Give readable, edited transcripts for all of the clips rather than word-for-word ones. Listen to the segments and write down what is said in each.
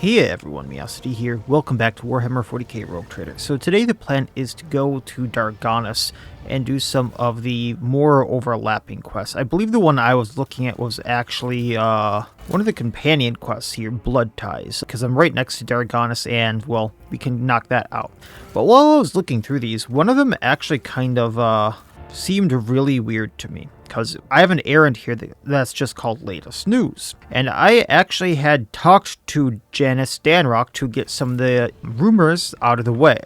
Hey everyone, Miacidae here. Welcome back to Warhammer 40k Rogue Trader. So today the plan is to go to Dargonus and do some of the more overlapping quests. I believe the one I was looking at was actually one of the companion quests here, Blood Ties, because I'm right next to Dargonus and, well, we can knock that out. But while I was looking through these, one of them actually kind of seemed really weird to me, because I have an errand here that's just called Latest News. And I actually had talked to Janice Danrock to get some of the rumors out of the way.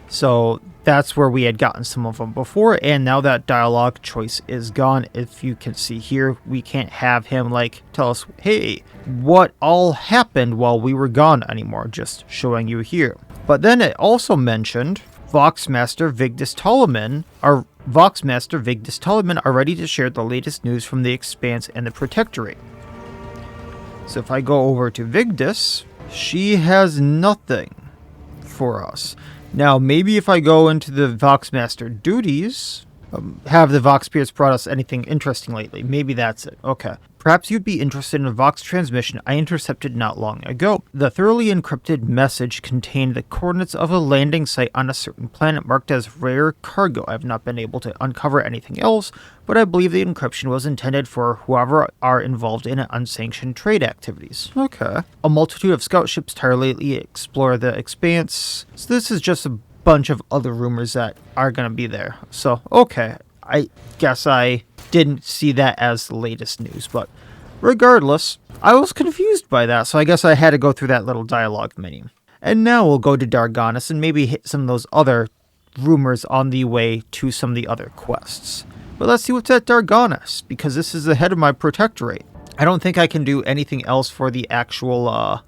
So that's where we had gotten some of them before, and now that dialogue choice is gone. If you can see here, we can't have him tell us, hey, what all happened while we were gone anymore, just showing you here. But then it also mentioned Voxmaster Vigdis Ptolemy are ready to share the latest news from the Expanse and the Protectorate. So if I go over to Vigdis, she has nothing for us. Now, maybe if I go into the Voxmaster duties, have the Voxpeers brought us anything interesting lately? Maybe that's it. Okay. Perhaps you'd be interested in a Vox transmission I intercepted not long ago. The thoroughly encrypted message contained the coordinates of a landing site on a certain planet marked as rare cargo. I have not been able to uncover anything else, but I believe the encryption was intended for whoever are involved in unsanctioned trade activities. Okay. A multitude of scout ships tirelessly explore the Expanse. So this is just a bunch of other rumors that are going to be there. So, okay. I guess I didn't see that as the latest news, but regardless, I was confused by that, so I guess I had to go through that little dialogue menu. And now we'll go to Dargonus and maybe hit some of those other rumors on the way to some of the other quests. But let's see what's at Dargonus, because this is the head of my Protectorate. I don't think I can do anything else for the actual,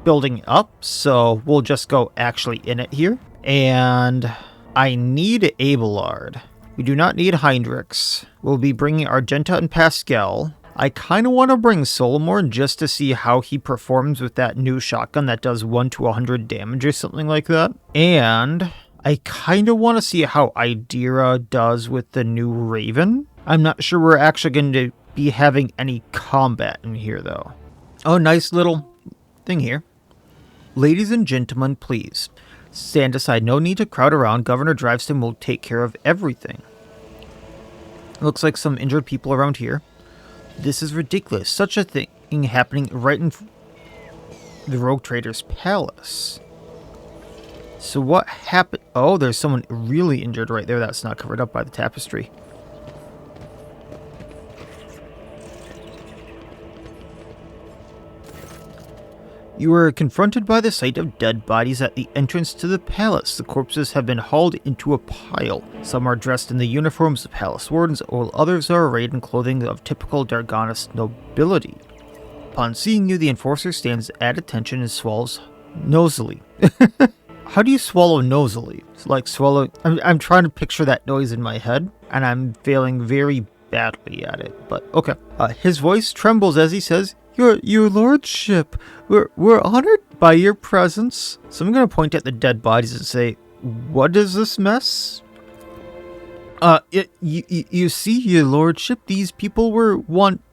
building up, so we'll just go actually in it here. And I need Abelard. We do not need Heinrichs. We'll be bringing Argenta and Pascal. I kind of want to bring Solomor just to see how he performs with that new shotgun that does 1 to 100 damage or something like that. And I kind of want to see how Idira does with the new Raven. I'm not sure we're actually going to be having any combat in here though. Oh, nice little thing here. Ladies and gentlemen, please stand aside. No need to crowd around. Governor Driveston will take care of everything. Looks like some injured people around here. This is ridiculous. Such a thing happening right in the Rogue Trader's palace. So what happened? Oh, there's someone really injured right there that's not covered up by the tapestry. You were confronted by the sight of dead bodies at the entrance to the palace. The corpses have been hauled into a pile. Some are dressed in the uniforms of palace wardens, while others are arrayed in clothing of typical Dargonus nobility. Upon seeing you, the enforcer stands at attention and swallows nosily. How do you swallow nosily? It's like swallow. I'm trying to picture that noise in my head, and I'm failing very badly at it, but okay. His voice trembles as he says, Your lordship, we're honored by your presence. So I'm going to point at the dead bodies and say, what is this mess? You see, your lordship, these people wanted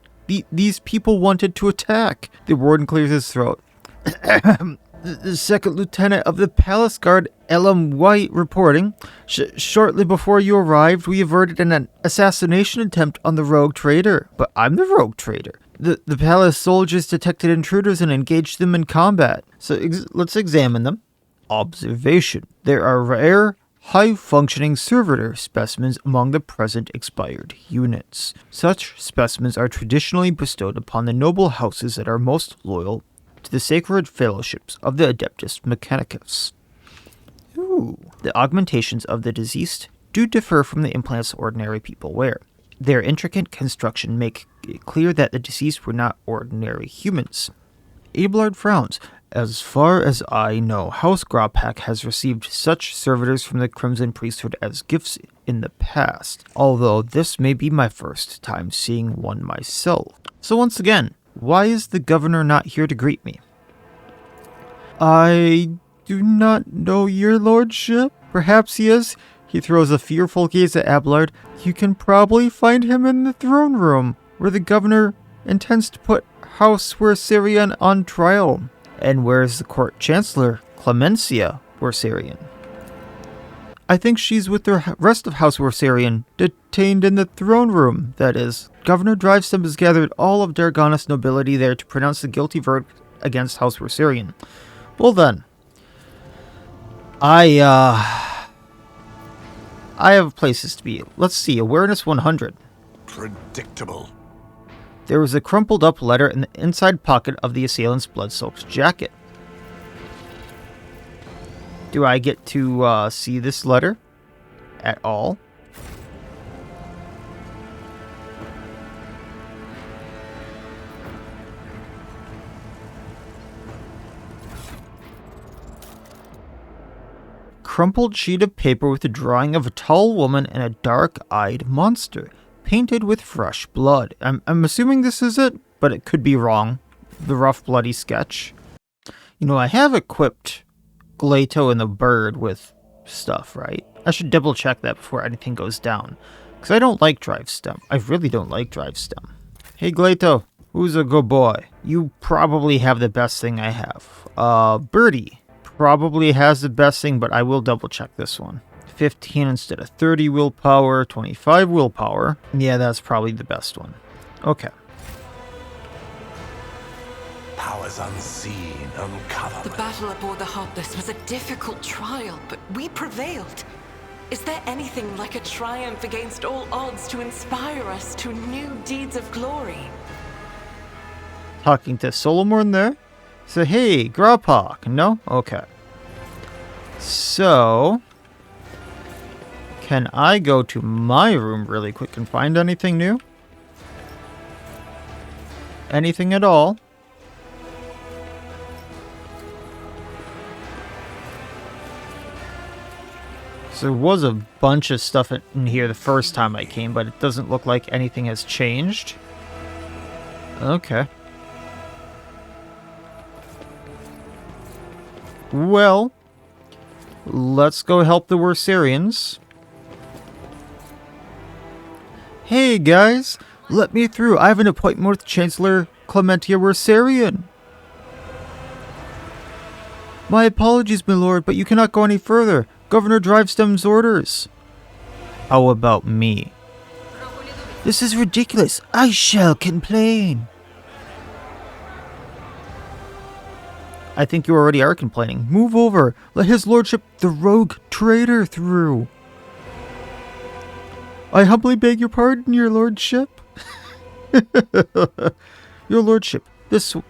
to attack. The warden clears his throat. The second lieutenant of the palace guard, Elam White, reporting. Shortly before you arrived, we averted an assassination attempt on the Rogue Trader. But I'm the Rogue Trader. The palace soldiers detected intruders and engaged them in combat. So let's examine them. Observation. There are rare, high-functioning servitor specimens among the present expired units. Such specimens are traditionally bestowed upon the noble houses that are most loyal to the sacred fellowships of the Adeptus Mechanicus. Ooh. The augmentations of the deceased do differ from the implants ordinary people wear. Their intricate construction make it clear that the deceased were not ordinary humans. Abelard frowns. As far as I know, House Grawpack has received such servitors from the Crimson Priesthood as gifts in the past, although this may be my first time seeing one myself. So once again, why is the governor not here to greet me? I do not know, your lordship. Perhaps he is. He throws a fearful gaze at Abelard. You can probably find him in the throne room, where the governor intends to put House Werserian on trial? And where's the court chancellor, Clemencia Werserian? I think she's with the rest of House Werserian, detained in the throne room, that is. Governor Drivestem has gathered all of Dargonus nobility there to pronounce the guilty verdict against House Werserian. Well then, I have places to be. Let's see, awareness 100. Predictable. There was a crumpled up letter in the inside pocket of the assailant's blood-soaked jacket. Do I get to see this letter at all? Crumpled sheet of paper with a drawing of a tall woman and a dark-eyed monster, painted with fresh blood. I'm assuming this is it, but it could be wrong. The rough, bloody sketch. You know, I have equipped Glato and the bird with stuff, right? I should double check that before anything goes down. Because I don't like Drivestem. I really don't like Drivestem. Hey Glato, who's a good boy? You probably have the best thing I have. Birdie probably has the best thing, but I will double check this one. 15 instead of 30 willpower, 25 willpower. Yeah, that's probably the best one. Okay. Powers unseen, uncovered. The battle aboard the Heartless was a difficult trial, but we prevailed. Is there anything like a triumph against all odds to inspire us to new deeds of glory? Talking to Solomon there? So, hey, Grauphawk. No? Okay. So, can I go to my room really quick and find anything new? Anything at all? So there was a bunch of stuff in here the first time I came, but it doesn't look like anything has changed. Okay. Well, let's go help the Werserians. Hey guys, let me through. I have an appointment with Chancellor Clementia Werserian. My apologies, my lord, but you cannot go any further. Governor Drivestem's orders. How about me? This is ridiculous. I shall complain. I think you already are complaining. Move over. Let his lordship, the rogue traitor, through. I humbly beg your pardon, your lordship. Your lordship,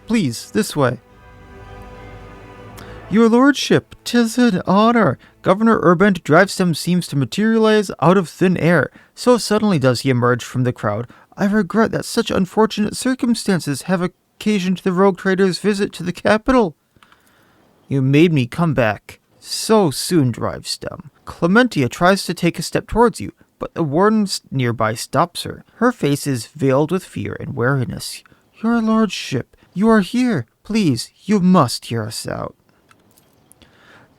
please, this way. Your lordship, 'tis an honor. Governor Urbant Drivestem seems to materialize out of thin air. So suddenly does he emerge from the crowd. I regret that such unfortunate circumstances have occasioned the rogue trader's visit to the capital. You made me come back so soon, Drivestem. Clementia tries to take a step towards you, but the warden nearby stops her. Her face is veiled with fear and wariness. Your lordship, you are here. Please, you must hear us out.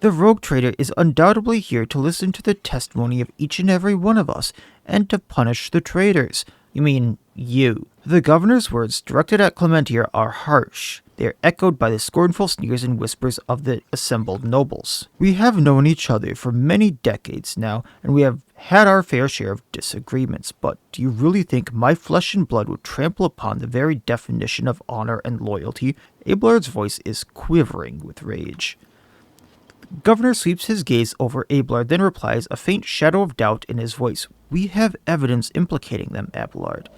The rogue trader is undoubtedly here to listen to the testimony of each and every one of us, and to punish the traitors. You mean, you. The governor's words directed at Clementia are harsh. They are echoed by the scornful sneers and whispers of the assembled nobles. We have known each other for many decades now, and we have had our fair share of disagreements, but do you really think my flesh and blood would trample upon the very definition of honor and loyalty? Ablard's voice is quivering with rage. Governor sweeps his gaze over Abelard, then replies, a faint shadow of doubt in his voice. We have evidence implicating them, Abelard.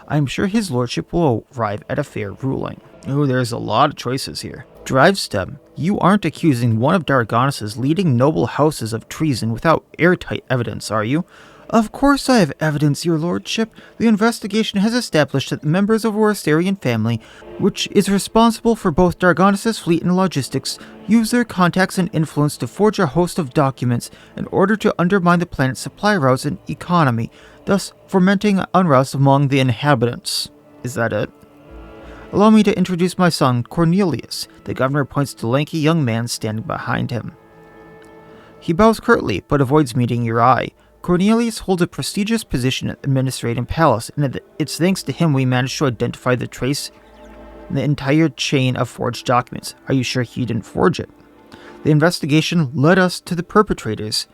I am sure his lordship will arrive at a fair ruling. Oh, there's a lot of choices here. Drivestem, you aren't accusing one of Dargonus' leading noble houses of treason without airtight evidence, are you? Of course I have evidence, your lordship. The investigation has established that the members of the Werserian family, which is responsible for both Dargonus' fleet and logistics, use their contacts and influence to forge a host of documents in order to undermine the planet's supply routes and economy, thus fomenting unrest among the inhabitants. Is that it? Allow me to introduce my son, Cornelius. The governor points to a lanky young man standing behind him. He bows curtly, but avoids meeting your eye. Cornelius holds a prestigious position at the Administrative Palace, and it's thanks to him we managed to identify the trace in the entire chain of forged documents. Are you sure he didn't forge it? The investigation led us to the perpetrators,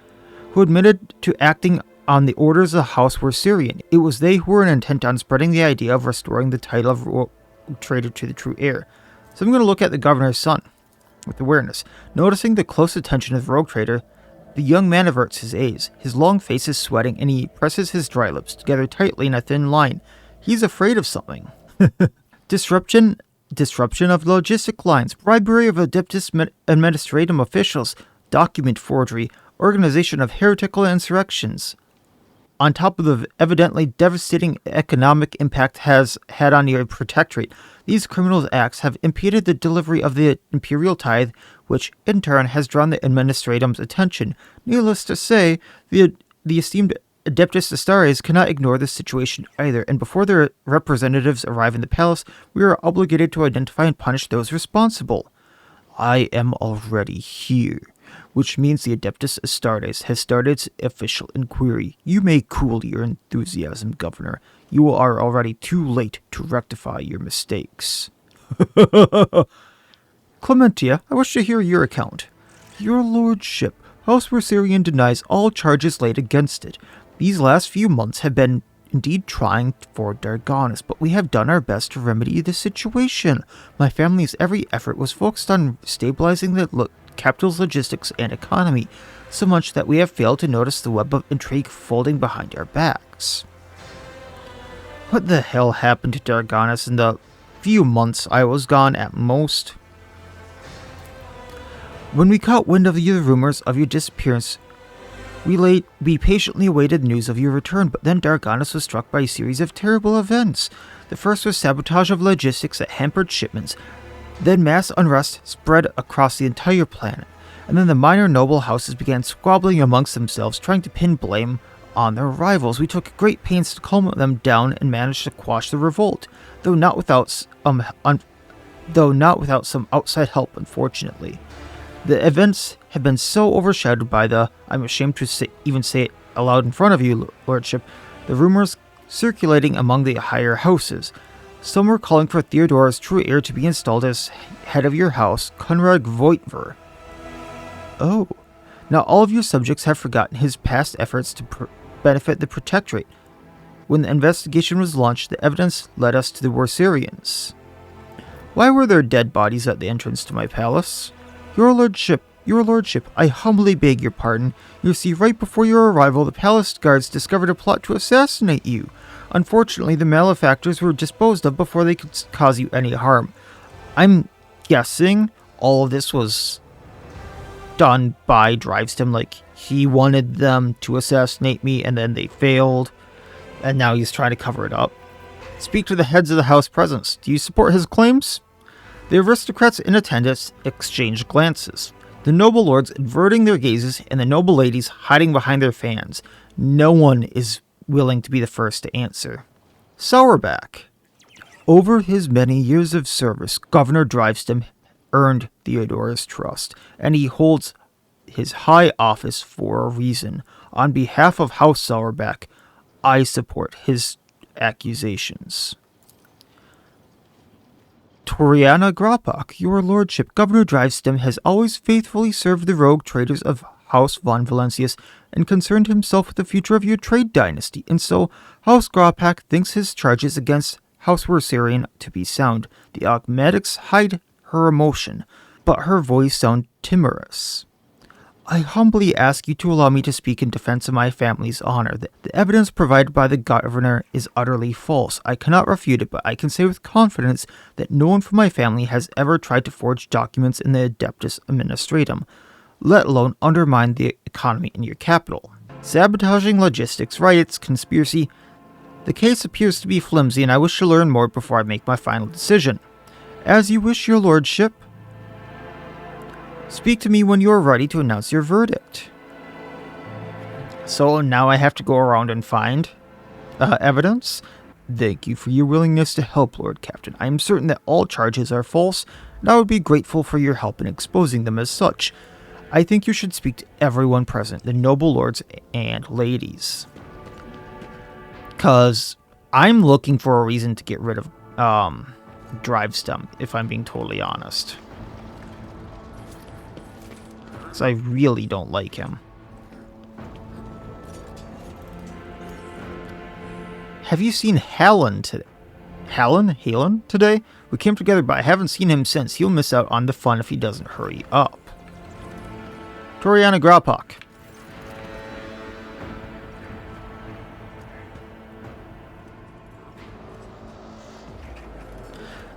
who admitted to acting on the orders of the House Werserian. It was they who were intent on spreading the idea of restoring the title of traitor to the true heir. So I'm going to look at the governor's son with awareness. Noticing the close attention of the rogue trader, the young man averts his gaze. His long face is sweating, and he presses his dry lips together tightly in a thin line. He's afraid of something. Disruption of logistic lines, bribery of Adeptus administratum officials, document forgery, organization of heretical insurrections. On top of the evidently devastating economic impact has had on your protectorate, these criminal acts have impeded the delivery of the imperial tithe, which in turn has drawn the administratum's attention. Needless to say, the esteemed Adeptus Astartes cannot ignore this situation either, and before their representatives arrive in the palace, we are obligated to identify and punish those responsible. I am already here, which means the Adeptus Astartes has started its official inquiry. You may cool your enthusiasm, Governor. You are already too late to rectify your mistakes. Clementia, I wish to hear your account. Your lordship, House Werserian denies all charges laid against it. These last few months have been indeed trying for Dargonus, but we have done our best to remedy the situation. My family's every effort was focused on stabilizing the capital's logistics and economy, so much that we have failed to notice the web of intrigue folding behind our backs. What the hell happened to Dargonus in the few months I was gone at most? When we caught wind of the rumors of your disappearance, we patiently awaited news of your return, but then Dargonus was struck by a series of terrible events. The first was sabotage of logistics that hampered shipments. Then mass unrest spread across the entire planet, and then the minor noble houses began squabbling amongst themselves, trying to pin blame on their rivals. We took great pains to calm them down and managed to quash the revolt, though not without some outside help, unfortunately. The events have been so overshadowed by I'm ashamed to even say it aloud in front of you, lordship, the rumors circulating among the higher houses. Some were calling for Theodora's true heir to be installed as head of your house, Conrad Voitver. Oh, now all of your subjects have forgotten his past efforts to benefit the protectorate. When the investigation was launched, the evidence led us to the Werserians. Why were there dead bodies at the entrance to my palace? Your lordship, I humbly beg your pardon. You see, right before your arrival, the palace guards discovered a plot to assassinate you. Unfortunately, the malefactors were disposed of before they could cause you any harm. I'm guessing all of this was done by Drivestem, like he wanted them to assassinate me and then they failed, and now he's trying to cover it up. Speak to the heads of the house presence. Do you support his claims? The aristocrats in attendance exchanged glances, the noble lords averting their gazes and the noble ladies hiding behind their fans. No one is willing to be the first to answer. Sourback. Over his many years of service, Governor Drivestem earned Theodora's trust, and he holds his high office for a reason. On behalf of House Sourback, I support his accusations. Toriana Grapak, your lordship, Governor Drivestem has always faithfully served the rogue traders of House von Valencius and concerned himself with the future of your trade dynasty, and so House Grapak thinks his charges against House Werserian to be sound. The Augmatics hide her emotion, but her voice sounds timorous. I humbly ask you to allow me to speak in defense of my family's honor. The evidence provided by the governor is utterly false. I cannot refute it, but I can say with confidence that no one from my family has ever tried to forge documents in the Adeptus Administratum, let alone undermine the economy in your capital. Sabotaging logistics, riots, conspiracy. The case appears to be flimsy, and I wish to learn more before I make my final decision. As you wish, your lordship. Speak to me when you are ready to announce your verdict. So now I have to go around and find evidence? Thank you for your willingness to help, Lord Captain. I am certain that all charges are false, and I would be grateful for your help in exposing them as such. I think you should speak to everyone present, the noble lords and ladies. 'Cause I'm looking for a reason to get rid of drive stem, if I'm being totally honest. So I really don't like him. Have you seen Halen today? Halen today? We came together, but I haven't seen him since. He'll miss out on the fun if he doesn't hurry up. Toriana Grapok.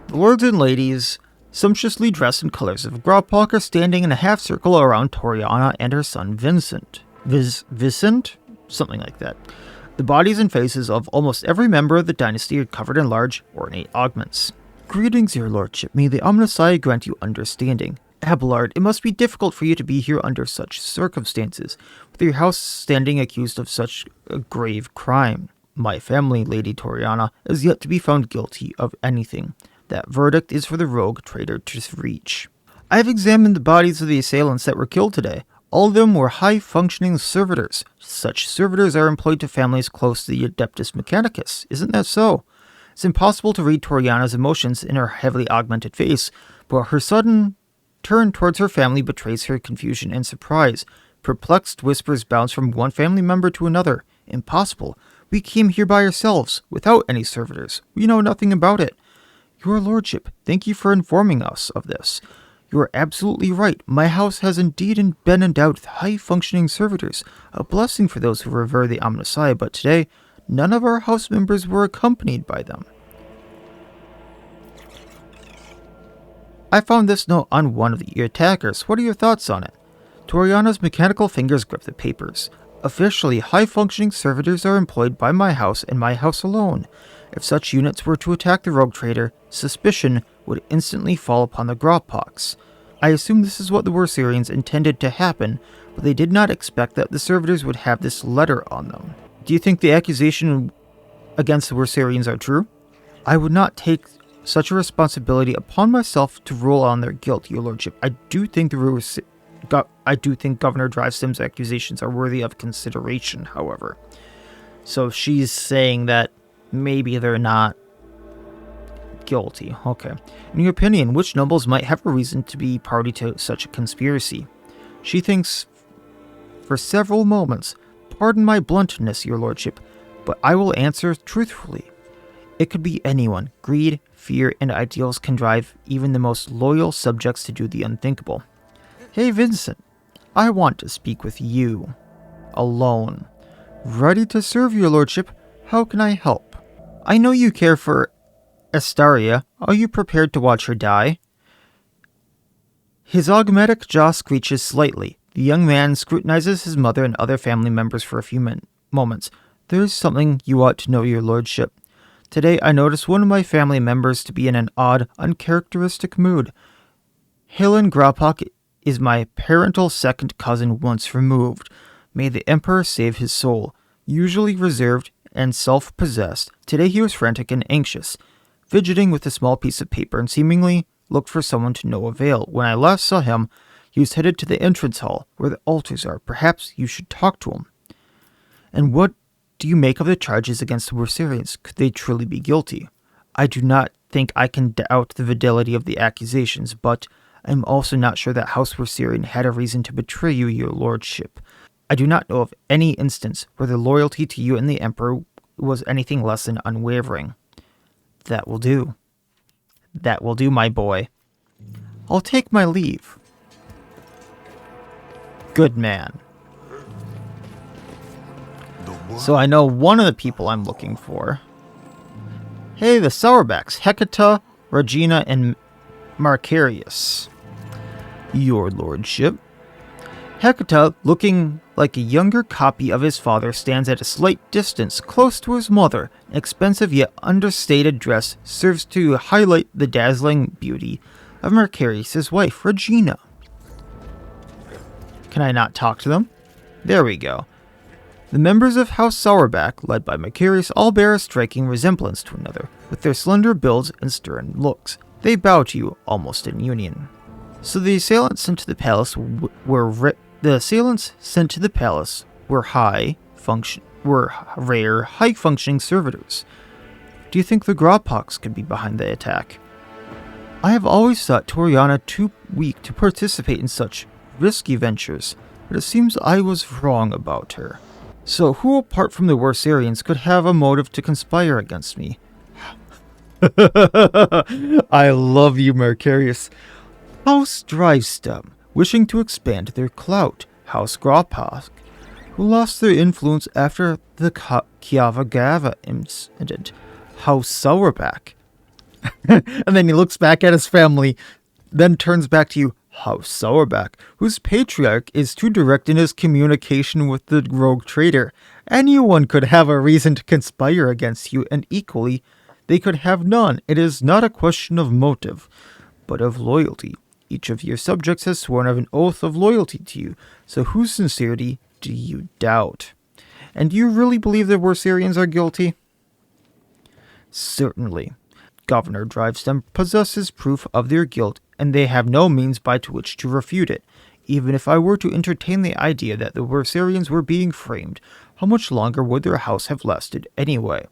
The lords and ladies, sumptuously dressed in colors of Grapok, are standing in a half circle around Toriana and her son Vincent. Vicent? Something like that. The bodies and faces of almost every member of the dynasty are covered in large, ornate augments. Greetings, your lordship. May the Omnissiah grant you understanding. Abelard, it must be difficult for you to be here under such circumstances, with your house standing accused of such a grave crime. My family, Lady Toriana, is yet to be found guilty of anything. That verdict is for the rogue traitor to reach. I have examined the bodies of the assailants that were killed today. All of them were high-functioning servitors. Such servitors are employed to families close to the Adeptus Mechanicus. Isn't that so? It's impossible to read Toriana's emotions in her heavily augmented face, but her sudden turn towards her family betrays her confusion and surprise. Perplexed whispers bounce from one family member to another. Impossible. We came here by ourselves, without any servitors. We know nothing about it. Your lordship, thank you for informing us of this. You are absolutely right. My house has indeed been endowed with high-functioning servitors, a blessing for those who revere the Omnissiah, but today, none of our house members were accompanied by them. I found this note on one of the attackers. What are your thoughts on it? Toriana's mechanical fingers grip the papers. Officially, high-functioning servitors are employed by my house and my house alone. If such units were to attack the rogue trader, suspicion would instantly fall upon the Grappoks. I assume this is what the Werserians intended to happen, but they did not expect that the servitors would have this letter on them. Do you think the accusation against the Werserians are true? I would not take such a responsibility upon myself to rule on their guilt, your lordship. I do think Governor Drivestim's accusations are worthy of consideration, however. So she's saying that maybe they're not guilty. Okay. In your opinion, which nobles might have a reason to be party to such a conspiracy? She thinks for several moments. Pardon my bluntness, your lordship, but I will answer truthfully. It could be anyone. Greed, fear, and ideals can drive even the most loyal subjects to do the unthinkable. Hey, Vincent. I want to speak with you. Alone. Ready to serve, your lordship. How can I help? I know you care for Astaria. Are you prepared to watch her die? His augmetic jaw screeches slightly. The young man scrutinizes his mother and other family members for a few moments. There is something you ought to know, your lordship. Today I noticed one of my family members to be in an odd, uncharacteristic mood. Helen Grapok is my parental second cousin once removed. May the Emperor save his soul. Usually reserved and self-possessed, today he was frantic and anxious, fidgeting with a small piece of paper and seemingly looked for someone to no avail. When I last saw him, he was headed to the entrance hall, where the altars are. Perhaps you should talk to him. And what do you make of the charges against the Werserians? Could they truly be guilty? I do not think I can doubt the validity of the accusations, but I am also not sure that House Werserian had a reason to betray you, your lordship. I do not know of any instance where the loyalty to you and the Emperor was anything less than unwavering. That will do. That will do, my boy. I'll take my leave. Good man. So I know one of the people I'm looking for. Hey, the Sourbacks. Hecata, Regina, and Marcarius. Your lordship. Hecata, looking like a younger copy of his father, stands at a slight distance, close to his mother. An expensive yet understated dress serves to highlight the dazzling beauty of Marcarius' wife, Regina. Can I not talk to them? There we go. The members of House Sourback, led by Macarius, all bear a striking resemblance to another, with their slender builds and stern looks. They bow to you, almost in union. So the assailants sent to the palace were rare, high-functioning servitors. Do you think the Grappoks could be behind the attack? I have always thought Toriana too weak to participate in such risky ventures, but it seems I was wrong about her. So who apart from the Werserians could have a motive to conspire against me? I love you, Mercurius. House Drivestem, wishing to expand their clout. House Grawpask, who lost their influence after the Kiava Gava incident. House Sourback. And then he looks back at his family, then turns back to you. House Sourback, whose patriarch is too direct in his communication with the rogue traitor. Anyone could have a reason to conspire against you, and equally, they could have none. It is not a question of motive, but of loyalty. Each of your subjects has sworn of an oath of loyalty to you, so whose sincerity do you doubt? And do you really believe the Werserians are guilty? Certainly. Governor Drivestem possesses proof of their guilt, and they have no means by which to refute it. Even if I were to entertain the idea that the Werserians were being framed, how much longer would their house have lasted anyway,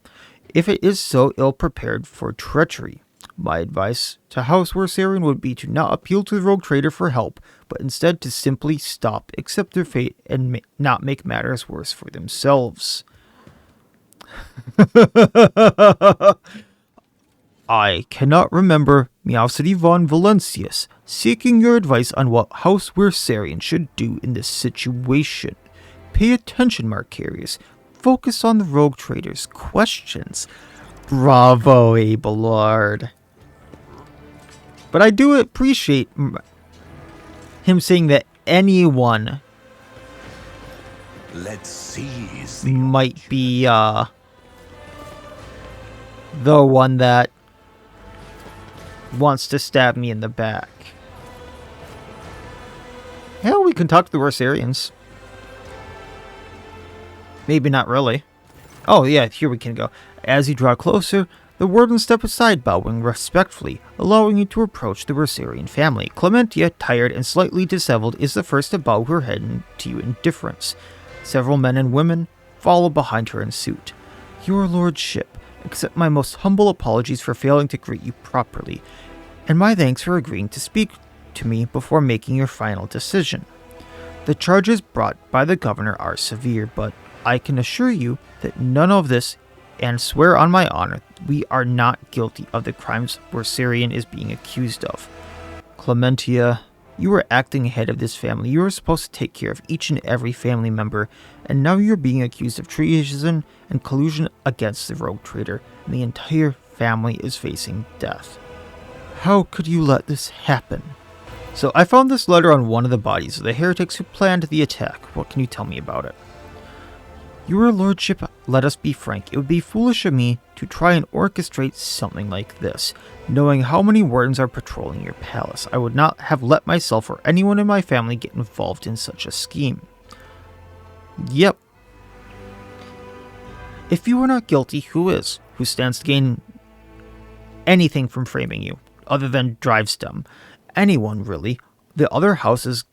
if it is so ill prepared for treachery? My advice to House Werserian would be to not appeal to the rogue trader for help, but instead to simply stop, accept their fate, and not make matters worse for themselves. I cannot remember Miacidae von Valentius seeking your advice on what House Werserian should do in this situation. Pay attention, Marcarius. Focus on the rogue trader's questions. Bravo, Abelard. But I do appreciate him saying that anyone Let's seize might be the one that wants to stab me in the back. Hell, we can talk to the Werserians. Maybe not really. Oh yeah, here we can go. As you draw closer, the warden step aside, bowing respectfully, allowing you to approach the Werserian family. Clementia, tired and slightly disheveled, is the first to bow her head to you in deference. Several men and women follow behind her in suit. Your lordship, accept my most humble apologies for failing to greet you properly, and my thanks for agreeing to speak to me before making your final decision. The charges brought by the governor are severe, but I can assure you that none of this, and swear on my honor, we are not guilty of the crimes Werserian is being accused of. Clementia, you were acting ahead of this family. You were supposed to take care of each and every family member, and now you're being accused of treason and collusion against the rogue trader, and the entire family is facing death. How could you let this happen? So I found this letter on one of the bodies of the heretics who planned the attack. What can you tell me about it? Your lordship, let us be frank, it would be foolish of me to try and orchestrate something like this. Knowing how many wardens are patrolling your palace, I would not have let myself or anyone in my family get involved in such a scheme. Yep. If you are not guilty, who is? Who stands to gain anything from framing you, other than Drivestem? Anyone, really. The other houses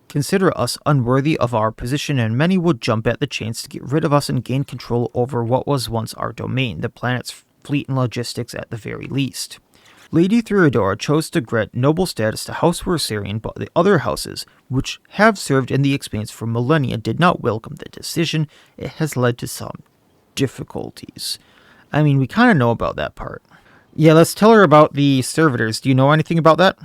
consider us unworthy of our position, and many would jump at the chance to get rid of us and gain control over what was once our domain, the planet's fleet and logistics at the very least. Lady Theodora chose to grant noble status to House Werserian, but the other houses, which have served in the Expanse for millennia, did not welcome the decision. It has led to some difficulties. I mean, we kind of know about that part. Yeah, let's tell her about the servitors. Do you know anything about that?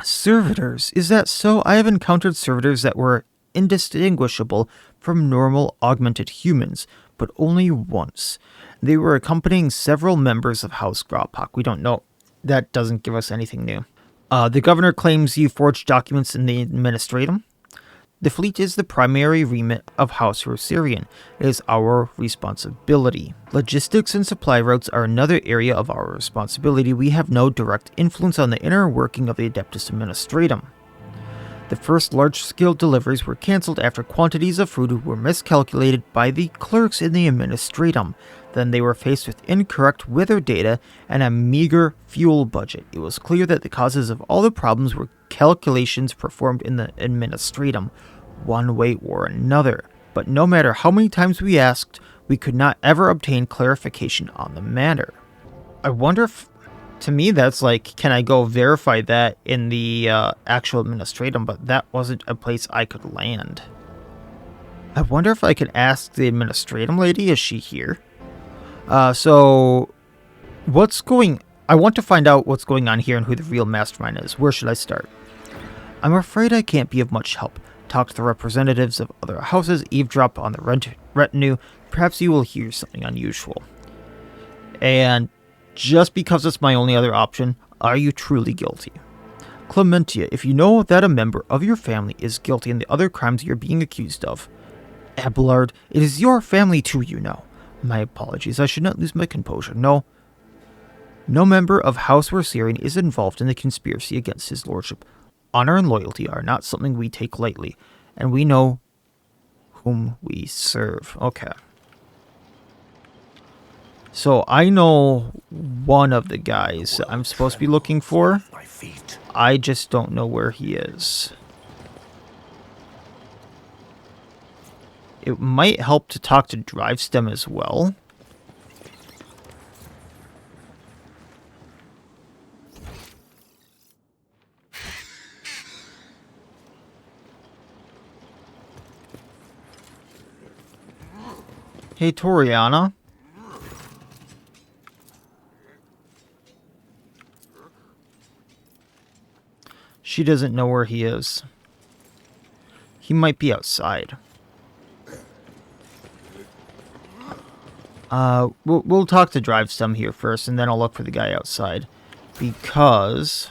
Servitors? Is that so? I have encountered servitors that were indistinguishable from normal augmented humans, but only once. They were accompanying several members of House Grawpak. We don't know. That doesn't give us anything new. The governor claims you forged documents in the administratum. The fleet is the primary remit of House Werserian. It is our responsibility. Logistics and supply routes are another area of our responsibility. We have no direct influence on the inner working of the Adeptus Administratum. The first large-scale deliveries were cancelled after quantities of food were miscalculated by the clerks in the Administratum. Then they were faced with incorrect weather data and a meager fuel budget. It was clear that the causes of all the problems were calculations performed in the Administratum, one way or another. But no matter how many times we asked, we could not ever obtain clarification on the matter. I wonder if To me, that's like, can I go verify that in the actual administratum? But that wasn't a place I could land. I wonder if I could ask the administratum lady, is she here? So, I want to find out what's going on here and who the real mastermind is. Where should I start? I'm afraid I can't be of much help. Talk to the representatives of other houses, eavesdrop on the retinue. Perhaps you will hear something unusual. And just because it's my only other option, are you truly guilty? Clementia, if you know that a member of your family is guilty in the other crimes you're being accused of. Abelard, it is your family too, you know. My apologies, I should not lose my composure. No member of House Werserian is involved in the conspiracy against his lordship. Honor and loyalty are not something we take lightly, and we know whom we serve. Okay. So I know one of the guys I'm supposed to be looking for. My feet. I just don't know where he is. It might help to talk to Drivestem as well. Hey, Toriana. She doesn't know where he is. He might be outside. We'll talk to Drivestem here first, and then I'll look for the guy outside. Because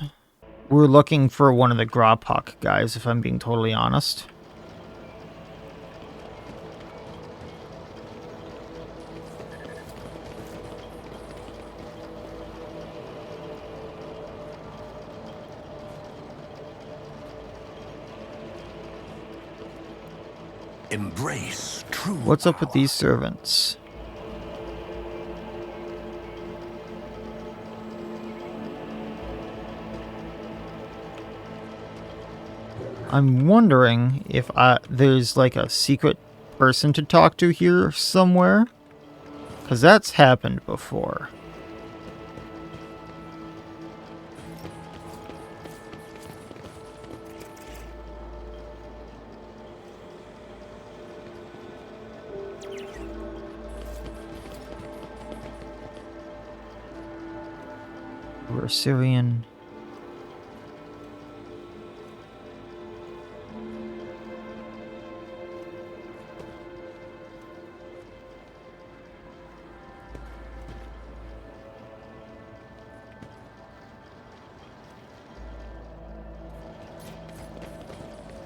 we're looking for one of the Grapok guys, if I'm being totally honest. Embrace true What's up with power. these servants? I'm wondering if there's like a secret person to talk to here somewhere. Because that's happened before. Werserian.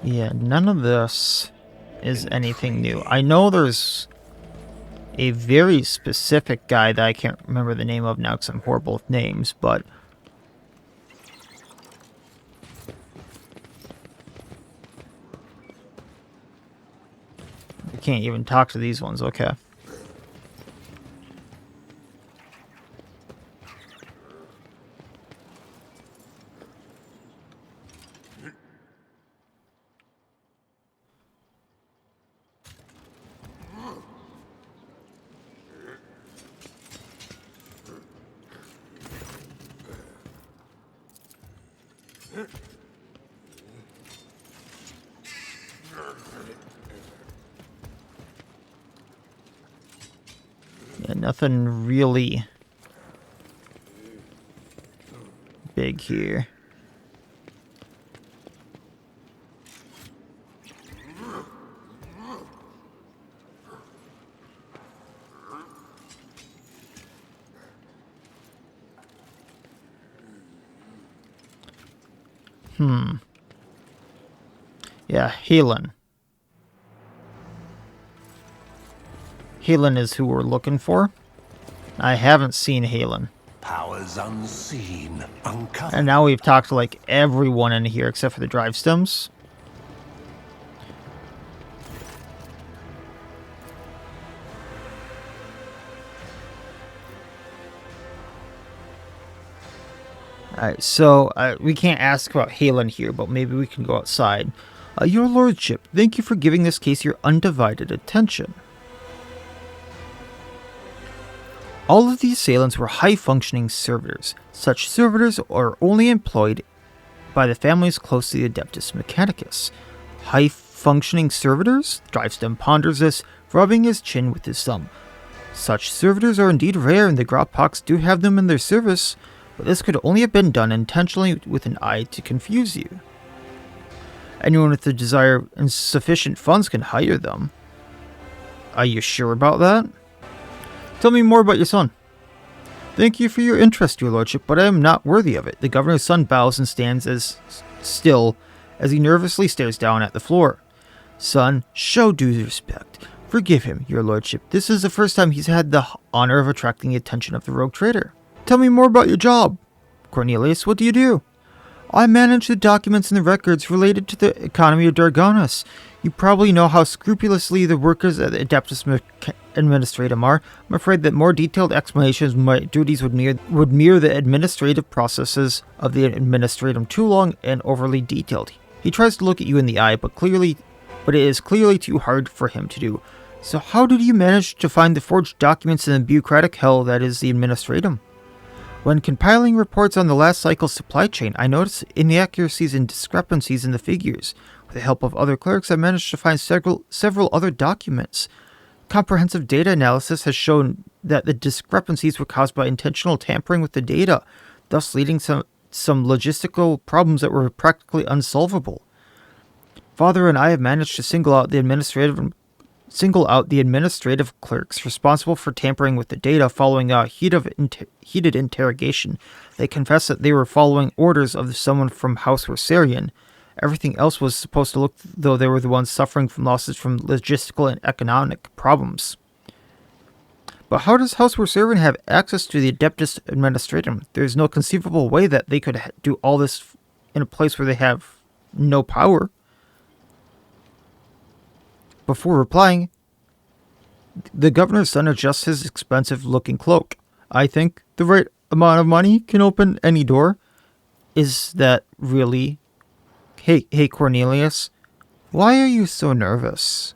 Yeah, none of this is anything new. I know there's a very specific guy that I can't remember the name of now because I'm horrible with names, but I can't even talk to these ones. Okay. Yeah, nothing really big here. Yeah, Helen. Helen is who we're looking for. I haven't seen Helen. Powers unseen, uncovered. And now we've talked to like everyone in here except for the drive stems. Alright, so we can't ask about Helen here, but maybe we can go outside. Your Lordship, thank you for giving this case your undivided attention. All of the assailants were high-functioning servitors. Such servitors are only employed by the families close to the Adeptus Mechanicus. High-functioning servitors? Drivestem ponders this, rubbing his chin with his thumb. Such servitors are indeed rare, and the Grotpox do have them in their service, but this could only have been done intentionally with an eye to confuse you. Anyone with the desire and sufficient funds can hire them. Are you sure about that? Tell me more about your son. Thank you for your interest, your lordship, but I am not worthy of it. The governor's son bows and stands as still as he nervously stares down at the floor. Son, show due respect. Forgive him, your lordship. This is the first time he's had the honor of attracting the attention of the rogue trader. Tell me more about your job. Cornelius, what do you do? I manage the documents and the records related to the economy of Dargonus. You probably know how scrupulously the workers at the Adeptus Administratum are. I'm afraid that more detailed explanations of my duties would mirror the administrative processes of the Administratum too long and overly detailed. He tries to look at you in the eye, but it is clearly too hard for him to do. So how did you manage to find the forged documents in the bureaucratic hell that is the Administratum? When compiling reports on the last cycle's supply chain, I noticed inaccuracies and discrepancies in the figures. With the help of other clerks, I managed to find several other documents. Comprehensive data analysis has shown that the discrepancies were caused by intentional tampering with the data, thus leading to some logistical problems that were practically unsolvable. Father and I have managed to single out the administrative clerks responsible for tampering with the data following a heated interrogation. They confessed that they were following orders of someone from House Werserian. Everything else was supposed to look though they were the ones suffering from losses from logistical and economic problems. But how does House Werserian have access to the Adeptus Administratum? There is no conceivable way that they could do all this in a place where they have no power. Before replying, the governor's son adjusts his expensive-looking cloak. I think the right amount of money can open any door. Is that really... Hey, Cornelius, why are you so nervous?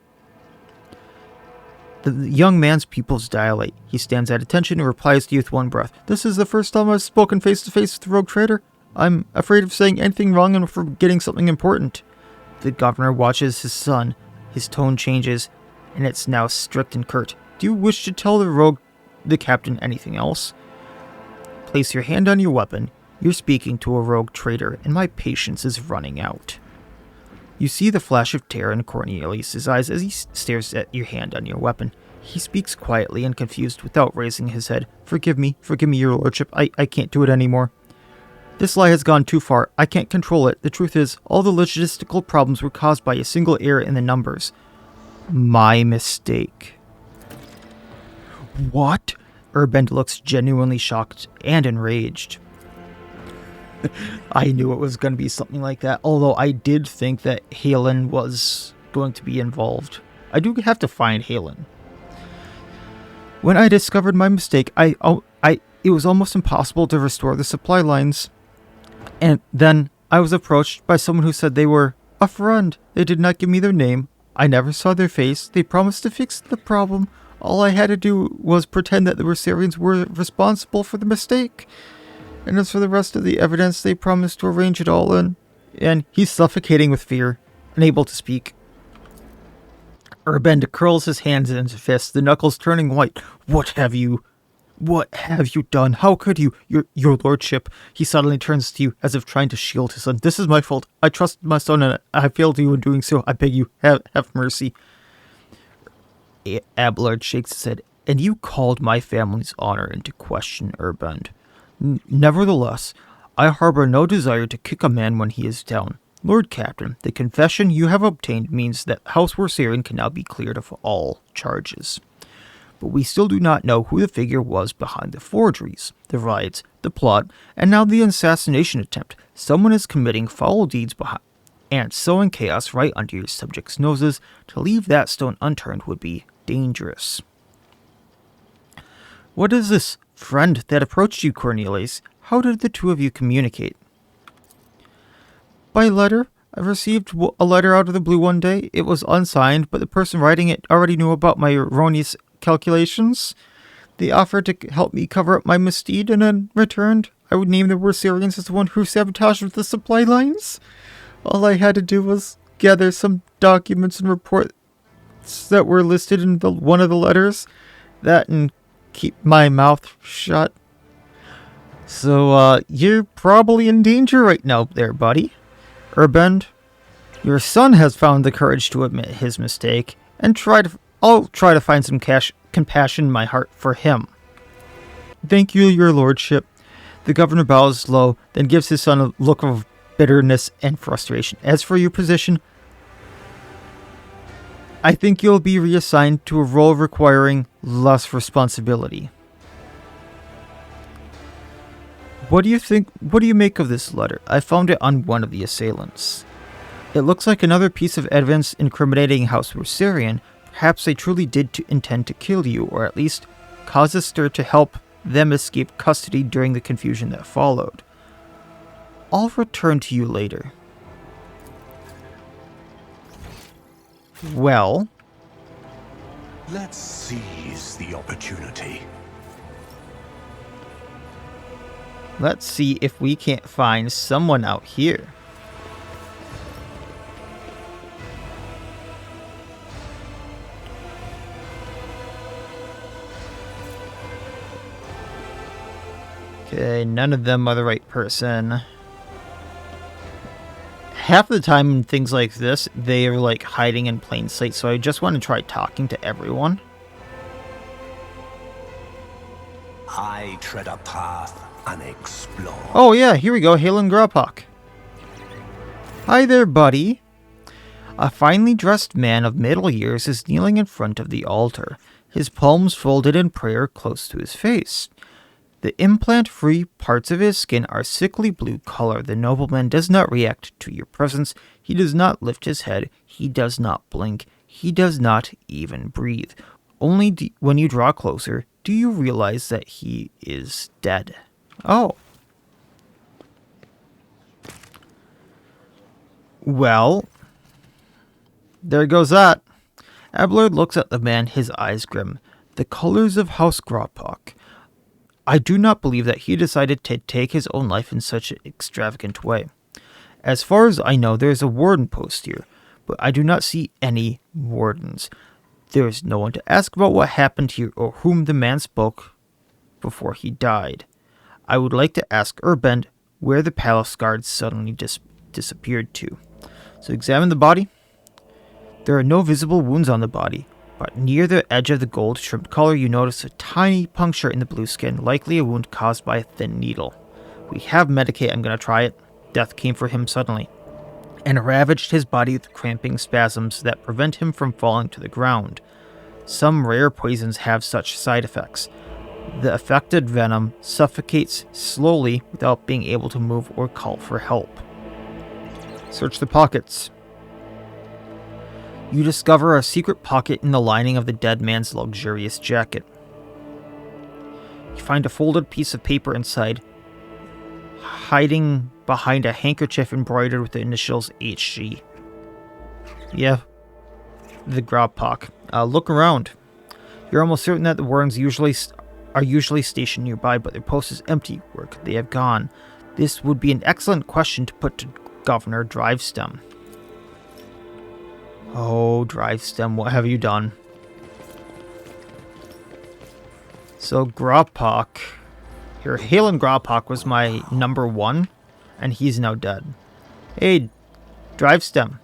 The young man's pupils dilate. He stands at attention and replies to you with one breath. This is the first time I've spoken face-to-face with the rogue trader. I'm afraid of saying anything wrong and forgetting something important. The governor watches his son. His tone changes, and it's now strict and curt. Do you wish to tell the captain anything else? Place your hand on your weapon. You're speaking to a rogue trader, and my patience is running out. You see the flash of terror in Cornelius' eyes as he stares at your hand on your weapon. He speaks quietly and confused without raising his head. Forgive me, your lordship. I can't do it anymore. This lie has gone too far. I can't control it. The truth is, all the logistical problems were caused by a single error in the numbers. My mistake. What? Urbend looks genuinely shocked and enraged. I knew it was going to be something like that, although I did think that Halen was going to be involved. I do have to find Halen. When I discovered my mistake, it was almost impossible to restore the supply lines. And then I was approached by someone who said they were a friend. They did not give me their name. I never saw their face. They promised to fix the problem. All I had to do was pretend that the Werserians were responsible for the mistake. And as for the rest of the evidence, they promised to arrange it all in. And he's suffocating with fear, unable to speak. Urbend curls his hands into fists, the knuckles turning white. What have you done? How could you? Your lordship. He suddenly turns to you as if trying to shield his son. This is my fault. I trusted my son and I failed you in doing so. I beg you, have mercy. Abelard shakes his head. And you called my family's honor into question, Urbend. Nevertheless, I harbor no desire to kick a man when he is down. Lord Captain, the confession you have obtained means that House Werserian can now be cleared of all charges. But we still do not know who the figure was behind the forgeries, the riots, the plot, and now the assassination attempt. Someone is committing foul deeds behind and sowing chaos right under your subjects' noses. To leave that stone unturned would be dangerous. What is this friend that approached you, Cornelius? How did the two of you communicate? By letter. I received a letter out of the blue one day. It was unsigned, but the person writing it already knew about my erroneous calculations. They offered to help me cover up my misdeed, and in return, I would name the Werserians as the one who sabotaged the supply lines. All I had to do was gather some documents and reports that were listed in one of the letters. That and keep my mouth shut. So, you're probably in danger right now there, buddy. Urbend, your son has found the courage to admit his mistake, and I'll try to find some compassion in my heart for him. Thank you, your lordship. The governor bows low, then gives his son a look of bitterness and frustration. As for your position, I think you'll be reassigned to a role requiring less responsibility. What do you make of this letter? I found it on one of the assailants. It looks like another piece of evidence incriminating House Werserian. Perhaps they truly did intend to kill you, or at least cause a stir to help them escape custody during the confusion that followed. I'll return to you later. Well, Let's seize the opportunity. let's see if we can't find someone out here. Okay, none of them are the right person. Half the time in things like this, they are like hiding in plain sight, so I just want to try talking to everyone. I tread a path unexplored. Oh yeah, here we go, Halen Gropok. Hi there, buddy. A finely dressed man of middle years is kneeling in front of the altar, his palms folded in prayer close to his face. The implant-free parts of his skin are sickly blue color. The nobleman does not react to your presence. He does not lift his head. He does not blink. He does not even breathe. Only when you draw closer do you realize that he is dead. Oh. Well, there goes that. Abelard looks at the man, his eyes grim. The colors of House Gropok. I do not believe that he decided to take his own life in such an extravagant way. As far as I know, there is a warden post here, but I do not see any wardens. There is no one to ask about what happened here or whom the man spoke before he died. I would like to ask Urbend where the palace guard suddenly disappeared to. So examine the body. There are no visible wounds on the body. But near the edge of the gold trimmed collar, you notice a tiny puncture in the blue skin, likely a wound caused by a thin needle. We have Medicaid, I'm going to try it. Death came for him suddenly, and ravaged his body with cramping spasms that prevent him from falling to the ground. Some rare poisons have such side effects. The affected venom suffocates slowly without being able to move or call for help. Search the pockets. You discover a secret pocket in the lining of the dead man's luxurious jacket. You find a folded piece of paper inside, hiding behind a handkerchief embroidered with the initials HG. Yeah, the Gropok. Look around. You're almost certain that the Wardens are usually stationed nearby, but their post is empty. Where could they have gone? This would be an excellent question to put to Governor Drivestem. Oh, Drivestem, what have you done? So, Gropok. Here, Halen Gropok was my number 1, and he's now dead. Hey, Drivestem.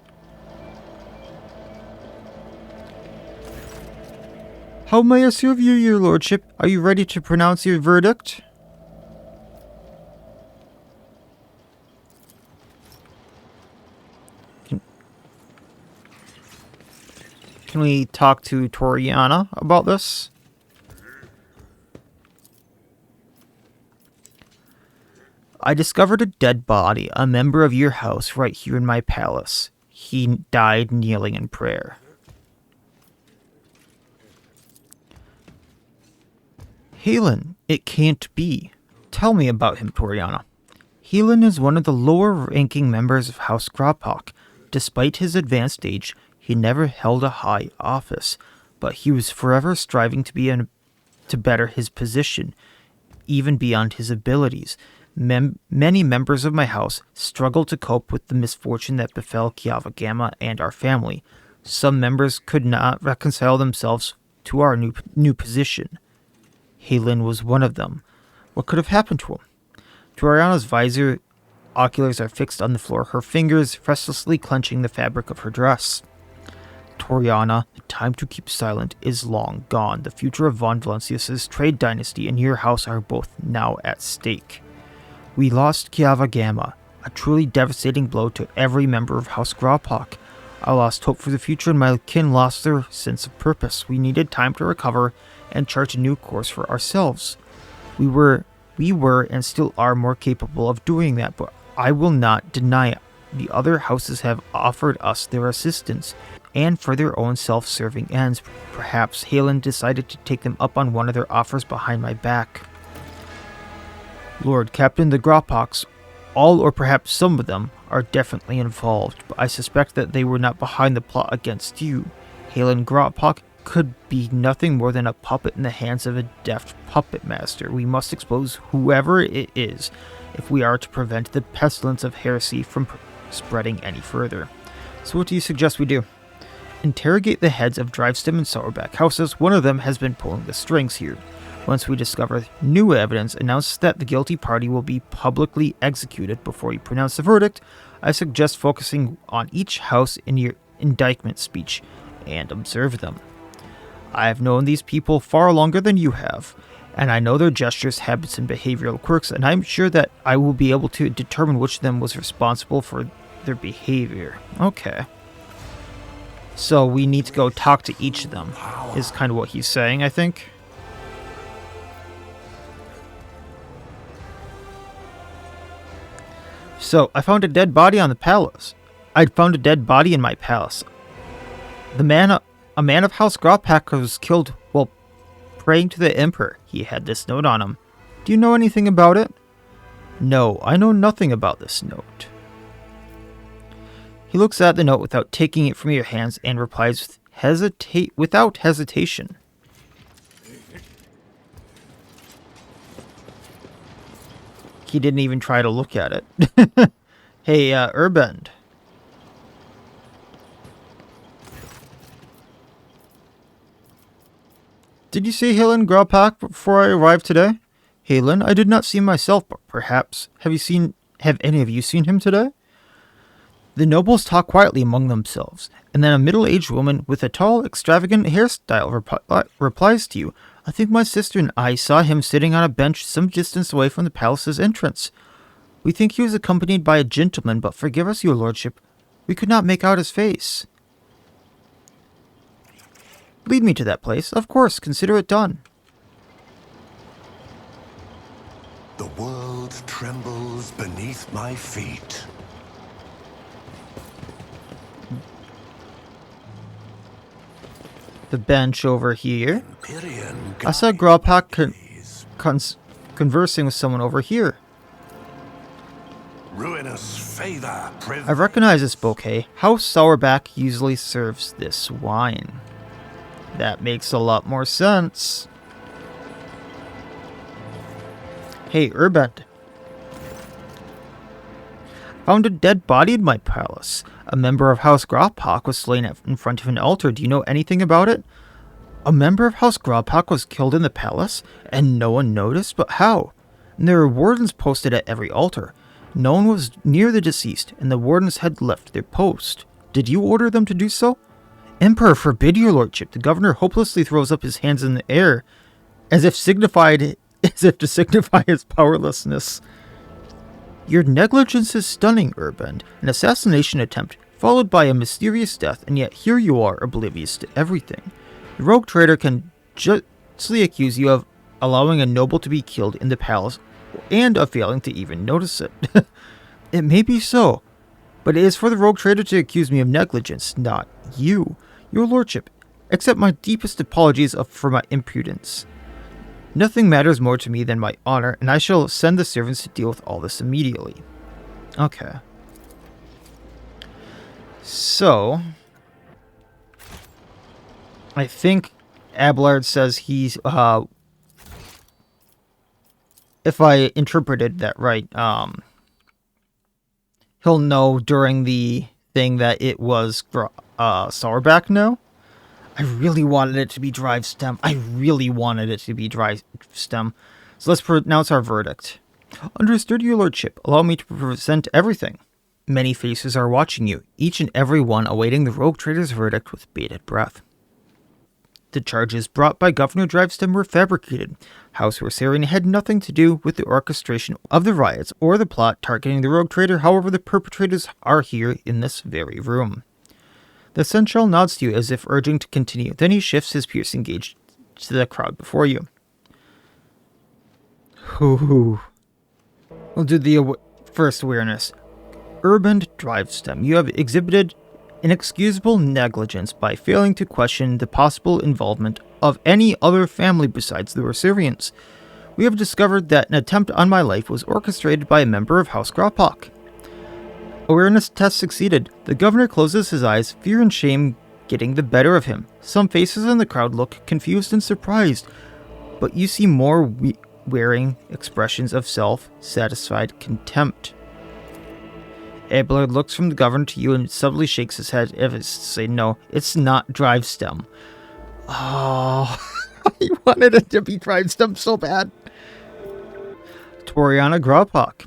How may I serve you, your lordship? Are you ready to pronounce your verdict? Can we talk to Toriana about this? I discovered a dead body, a member of your house, right here in my palace. He died kneeling in prayer. Halen, it can't be. Tell me about him, Toriana. Halen is one of the lower-ranking members of House Gropok. Despite his advanced age, he never held a high office, but he was forever striving to be to better his position, even beyond his abilities. Many members of my house struggled to cope with the misfortune that befell Kiava Gamma and our family. Some members could not reconcile themselves to our new position. Halen was one of them. What could have happened to him? Toriana's visor oculars are fixed on the floor, her fingers restlessly clenching the fabric of her dress. Toriana, the time to keep silent is long gone. The future of Von Valencius's trade dynasty and your house are both now at stake. We lost Kiava Gamma, a truly devastating blow to every member of House Grawpak. I lost hope for the future and my kin lost their sense of purpose. We needed time to recover and chart a new course for ourselves. We were and still are more capable of doing that, but I will not deny it. The other houses have offered us their assistance, and for their own self-serving ends. Perhaps Halen decided to take them up on one of their offers behind my back. Lord Captain, the Grawpaks, all or perhaps some of them, are definitely involved, but I suspect that they were not behind the plot against you. Halen Grawpak could be nothing more than a puppet in the hands of a deft puppet master. We must expose whoever it is if we are to prevent the pestilence of heresy from spreading any further. So what do you suggest we do? Interrogate the heads of Drivestem and Sourback houses. One of them has been pulling the strings here. Once we discover new evidence, announce that the guilty party will be publicly executed before you pronounce the verdict. I suggest focusing on each house in your indictment speech and observe them. I have known these people far longer than you have, and I know their gestures, habits, and behavioral quirks, and I'm sure that I will be able to determine which of them was responsible for their behavior. Okay. So we need to go talk to each of them, is kind of what he's saying, I think. So, I found a dead body on the palace. I'd found a dead body in my palace. A man of House Grawpak was killed while praying to the Emperor. He had this note on him. Do you know anything about it? No, I know nothing about this note. He looks at the note without taking it from your hands and replies without hesitation. He didn't even try to look at it. Hey, Urbend. Did you see Halen Grawpak before I arrived today? Halen, I did not see him myself, but perhaps. Have any of you seen him today? The nobles talk quietly among themselves, and then a middle-aged woman with a tall, extravagant hairstyle replies to you. I think my sister and I saw him sitting on a bench some distance away from the palace's entrance. We think he was accompanied by a gentleman, but forgive us, your lordship, we could not make out his face. Lead me to that place. Of course, consider it done. The world trembles beneath my feet. The bench over here. Imperium I saw Grawpak conversing with someone over here. ruinous favor. I recognize this bouquet. House Sourback usually serves this wine. That makes a lot more sense. Hey, Urbend. Found a dead body in my palace. A member of House Grawpak was slain in front of an altar. Do you know anything about it? A member of House Grawpak was killed in the palace, and no one noticed? But how? And there were wardens posted at every altar. No one was near the deceased, and the wardens had left their post. Did you order them to do so? Emperor forbid, your lordship. The governor hopelessly throws up his hands in the air, as if to signify his powerlessness. Your negligence is stunning, Urbend. An assassination attempt, followed by a mysterious death, and yet here you are, oblivious to everything. The rogue traitor can justly accuse you of allowing a noble to be killed in the palace, and of failing to even notice it. It may be so, but it is for the rogue traitor to accuse me of negligence, not you. Your lordship, accept my deepest apologies for my impudence. Nothing matters more to me than my honor, and I shall send the servants to deal with all this immediately. Okay. So, I think Abelard says he's if I interpreted that right, he'll know during the thing that it was Sourback now. I really wanted it to be Drive Stem. So let's pronounce our verdict. Understood, your lordship. Allow me to present everything. Many faces are watching you, each and every one awaiting the rogue trader's verdict with bated breath. The charges brought by Governor Drivestem were fabricated. House Werserian had nothing to do with the orchestration of the riots or the plot targeting the rogue trader. However, the perpetrators are here in this very room. The Seneschal nods to you as if urging to continue. Then he shifts his piercing gaze to the crowd before you. We'll do the first awareness. Urban Drivestem, you have exhibited inexcusable negligence by failing to question the possible involvement of any other family besides the Werserians. We have discovered that an attempt on my life was orchestrated by a member of House Gropok. Awareness test succeeded. The governor closes his eyes, fear and shame getting the better of him. Some faces in the crowd look confused and surprised, but you see more wearing expressions of self-satisfied contempt. Abelard looks from the governor to you and subtly shakes his head as if to say, no, it's not Drivestem. Oh, I wanted it to be Drivestem so bad. Toriana Gropok.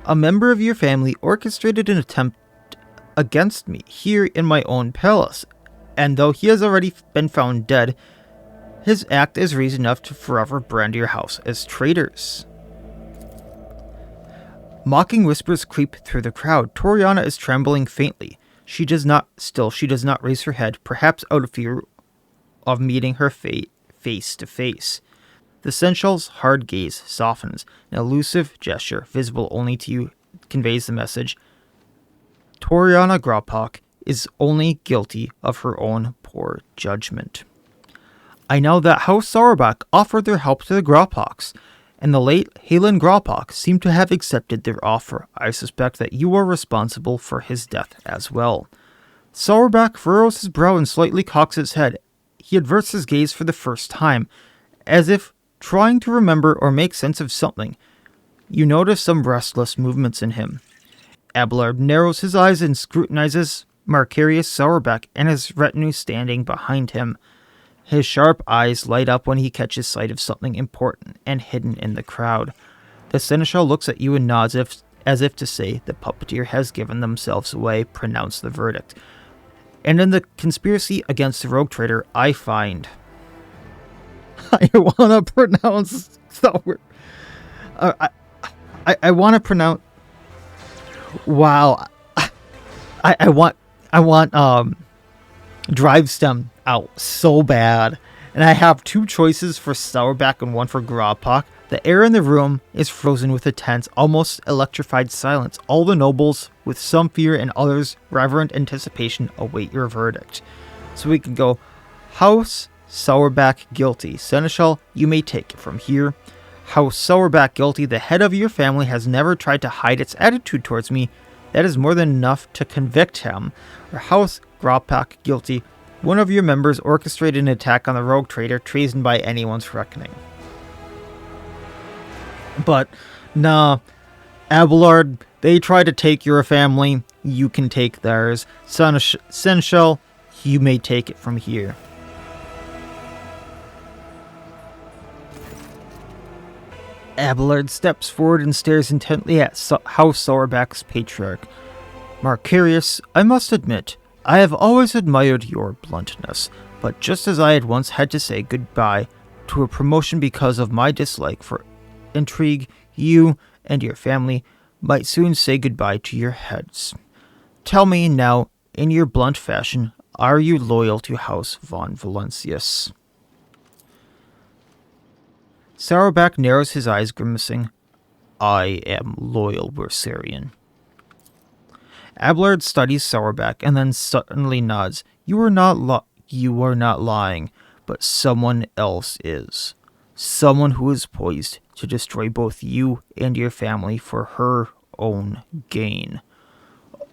A member of your family orchestrated an attempt against me here in my own palace, and though he has already been found dead, his act is reason enough to forever brand your house as traitors. Mocking whispers creep through the crowd. Toriana is trembling faintly. She does not raise her head, perhaps out of fear of meeting her fate face to face. The Seneschal's hard gaze softens. An elusive gesture, visible only to you, conveys the message. Toriana Gropok is only guilty of her own poor judgment. I know that House Sourback offered their help to the Gropoks, and the late Halen Gropok seemed to have accepted their offer. I suspect that you are responsible for his death as well. Sourback furrows his brow and slightly cocks his head. He averts his gaze for the first time, as if trying to remember or make sense of something. You notice some restless movements in him. Abelard narrows his eyes and scrutinizes Marcarius Sourback and his retinue standing behind him. His sharp eyes light up when he catches sight of something important and hidden in the crowd. The Seneschal looks at you and nods as if to say, the puppeteer has given themselves away, pronounce the verdict. And in the conspiracy against the rogue trader, I find... I want to pronounce the word. I want to pronounce... Wow. I want Drivestem out so bad. And I have two choices for Sourback and one for Gropok. The air in the room is frozen with a tense, almost electrified silence. All the nobles, with some fear and others reverent anticipation, await your verdict. So we can go, House Sourback guilty. Seneschal, you may take it from here. House Sourback guilty. The head of your family has never tried to hide its attitude towards me. That is more than enough to convict him. Or House Gropok guilty. One of your members orchestrated an attack on the rogue trader, treason by anyone's reckoning. But, nah, Abelard, they try to take your family, you can take theirs. Seneschal, you may take it from here. Abelard steps forward and stares intently at House Sourback's patriarch. Marcarius, I must admit, I have always admired your bluntness, but just as I had once had to say goodbye to a promotion because of my dislike for intrigue, you and your family might soon say goodbye to your heads. Tell me now, in your blunt fashion, are you loyal to House von Valancius? Sourback narrows his eyes, grimacing. I am loyal, Werserian. Abelard studies Sourback and then suddenly nods. You are not lying, but someone else is. Someone who is poised to destroy both you and your family for her own gain.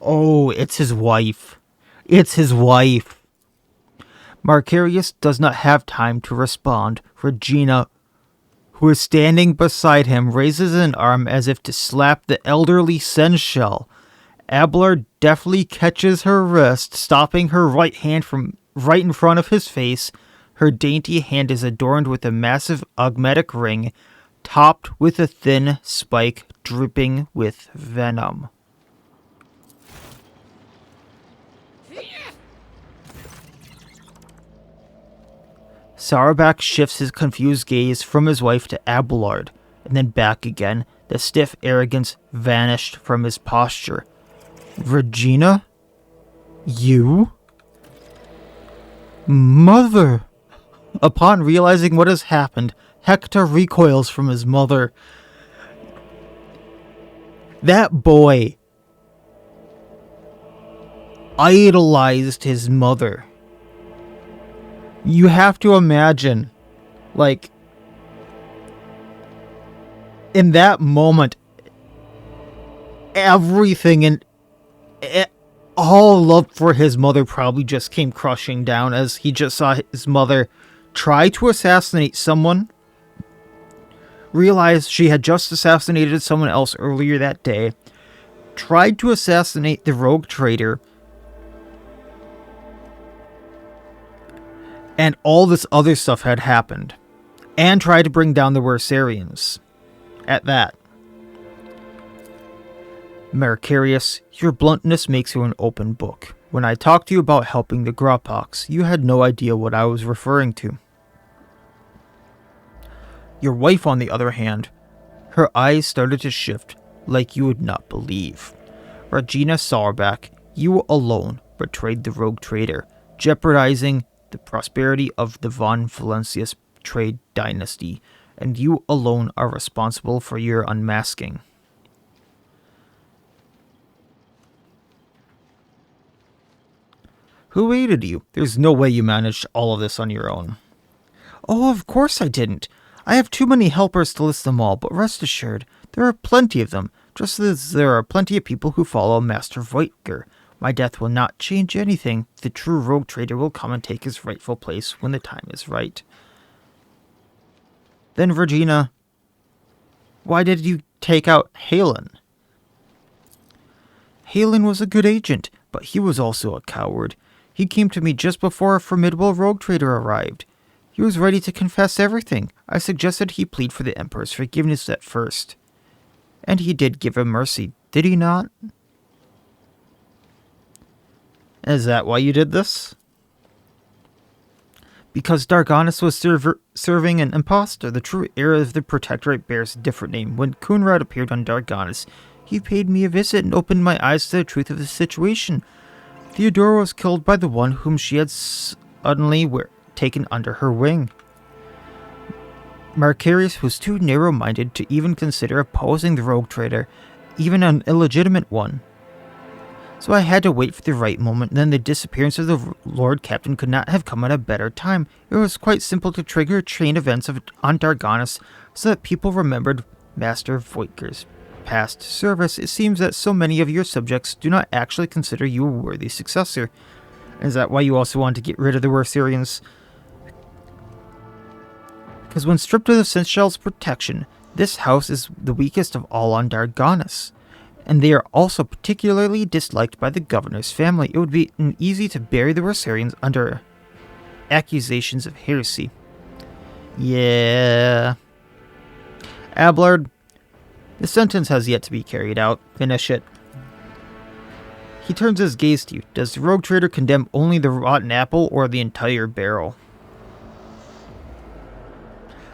Oh, it's his wife. It's his wife. Marcarius does not have time to respond. Regina, who is standing beside him, raises an arm as if to slap the elderly seneschal. Abelard deftly catches her wrist, stopping her right hand from right in front of his face. Her dainty hand is adorned with a massive augmetic ring, topped with a thin spike dripping with venom. Sauerback shifts his confused gaze from his wife to Abelard, and then back again. The stiff arrogance vanished from his posture. Regina? You? Mother! Upon realizing what has happened, Hector recoils from his mother. That boy idolized his mother. You have to imagine, like, in that moment, everything and all love for his mother probably just came crushing down as he just saw his mother try to assassinate someone, realized she had just assassinated someone else earlier that day, tried to assassinate the rogue traitor, and all this other stuff had happened, and tried to bring down the Werserians. At that. Mercurius, your bluntness makes you an open book. When I talked to you about helping the Grawpox, you had no idea what I was referring to. Your wife, on the other hand, her eyes started to shift like you would not believe. Regina Sauerback, you alone betrayed the rogue traitor, jeopardizing the prosperity of the von Valancius trade dynasty, and you alone are responsible for your unmasking. Who aided you? There's no way you managed all of this on your own. Oh, of course I didn't. I have too many helpers to list them all, but rest assured, there are plenty of them, just as there are plenty of people who follow Master Voigtger. My death will not change anything. The true rogue trader will come and take his rightful place when the time is right. Then, Regina, why did you take out Halen? Halen was a good agent, but he was also a coward. He came to me just before a formidable rogue trader arrived. He was ready to confess everything. I suggested he plead for the Emperor's forgiveness at first. And he did give him mercy, did he not? Is that why you did this? Because Dargonus was serving an impostor. The true heir of the Protectorate bears a different name. When Kunrad appeared on Dargonus, he paid me a visit and opened my eyes to the truth of the situation. Theodora was killed by the one whom she had suddenly taken under her wing. Mercurius was too narrow-minded to even consider opposing the rogue trader, even an illegitimate one. So I had to wait for the right moment, and then the disappearance of the Lord Captain could not have come at a better time. It was quite simple to trigger a chain of events on Dargonus so that people remembered Master Voigtger's past service. It seems that so many of your subjects do not actually consider you a worthy successor. Is that why you also want to get rid of the Werserians? Because when stripped of the Seneschal's protection, this house is the weakest of all on Dargonus. And they are also particularly disliked by the governor's family. It would be easy to bury the Werserians under accusations of heresy. Yeah. Abelard, the sentence has yet to be carried out. Finish it. He turns his gaze to you. Does the rogue trader condemn only the rotten apple or the entire barrel?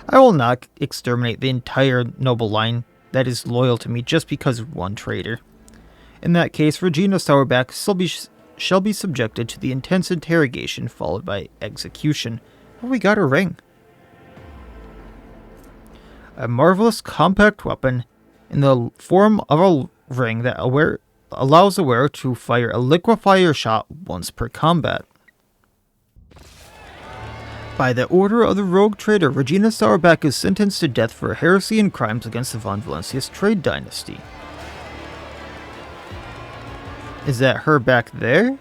I will not exterminate the entire noble line that is loyal to me just because of one traitor. In that case, Regina Sauerback shall be subjected to the intense interrogation followed by execution. Oh, we got a ring. A marvelous compact weapon in the form of a ring that allows the wearer to fire a liquefier shot once per combat. By the order of the rogue trader, Regina Sauerback is sentenced to death for heresy and crimes against the von Valancius trade dynasty. Is that her back there?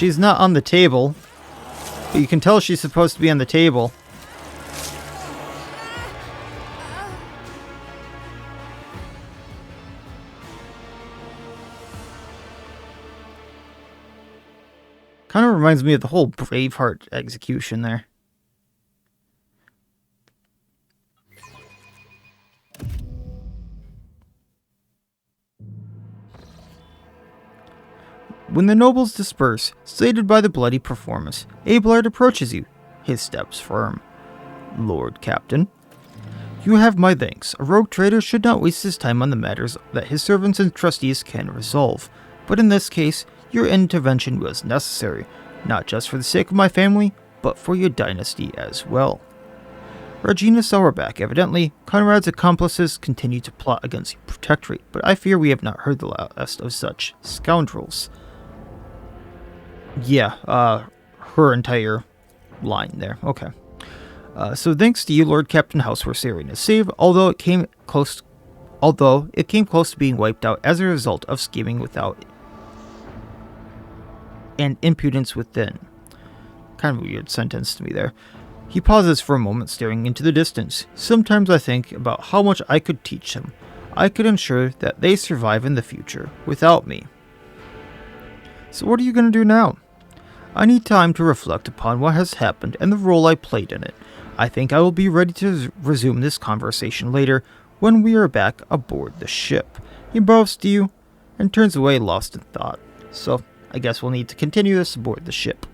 She's not on the table. But you can tell she's supposed to be on the table. Kind of reminds me of the whole Braveheart execution there. When the nobles disperse, sated by the bloody performance, Abelard approaches you, his steps firm. Lord Captain, you have my thanks. A rogue traitor should not waste his time on the matters that his servants and trustees can resolve. But in this case, your intervention was necessary, not just for the sake of my family, but for your dynasty as well. Regina Sauerback, evidently, Conrad's accomplices continue to plot against the Protectorate, but I fear we have not heard the last of such scoundrels. Yeah, her entire line there. Okay. So thanks to you, Lord Captain House Werserian is saved, although it came close to being wiped out as a result of scheming without and impudence within. Kind of a weird sentence to me there. He pauses for a moment, staring into the distance. Sometimes I think about how much I could teach them. I could ensure that they survive in the future without me. So what are you going to do now? I need time to reflect upon what has happened and the role I played in it. I think I will be ready to resume this conversation later when we are back aboard the ship. He bows to you and turns away, lost in thought. So I guess we'll need to continue this aboard the ship.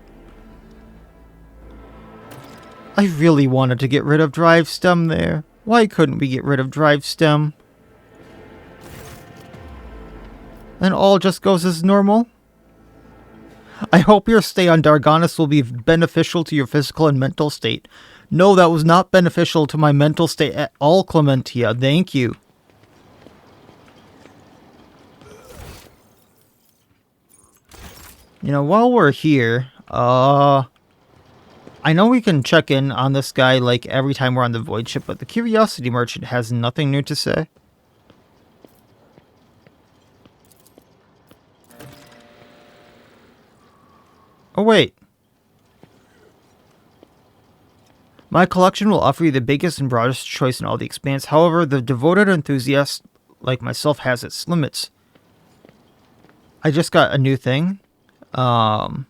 I really wanted to get rid of drive stem there. Why couldn't we get rid of drive stem? And all just goes as normal? I hope your stay on Dargonus will be beneficial to your physical and mental state. No, that was not beneficial to my mental state at all, Clementia. Thank you. You know, while we're here, I know we can check in on this guy like every time we're on the void ship, but the Curiosity Merchant has nothing new to say. Oh, wait. My collection will offer you the biggest and broadest choice in all the Expanse. However, the devoted enthusiast like myself has its limits. I just got a new thing. Cyber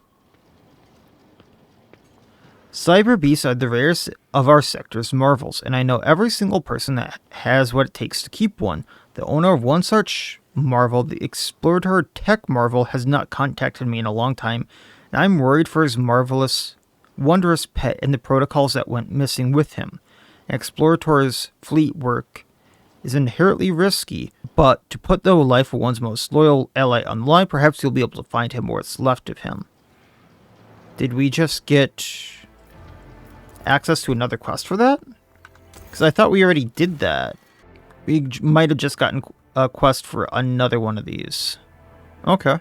beasts are the rarest of our sector's marvels, and I know every single person that has what it takes to keep one. The owner of one such marvel, the Explorator Tech Marvel, has not contacted me in a long time, and I'm worried for his wondrous pet and the protocols that went missing with him. Explorator's fleet work is inherently risky, but to put the life of one's most loyal ally on the line, perhaps you'll be able to find him what's left of him. Did we just get access to another quest for that? Because I thought we already did that. We might have just gotten a quest for another one of these. Okay.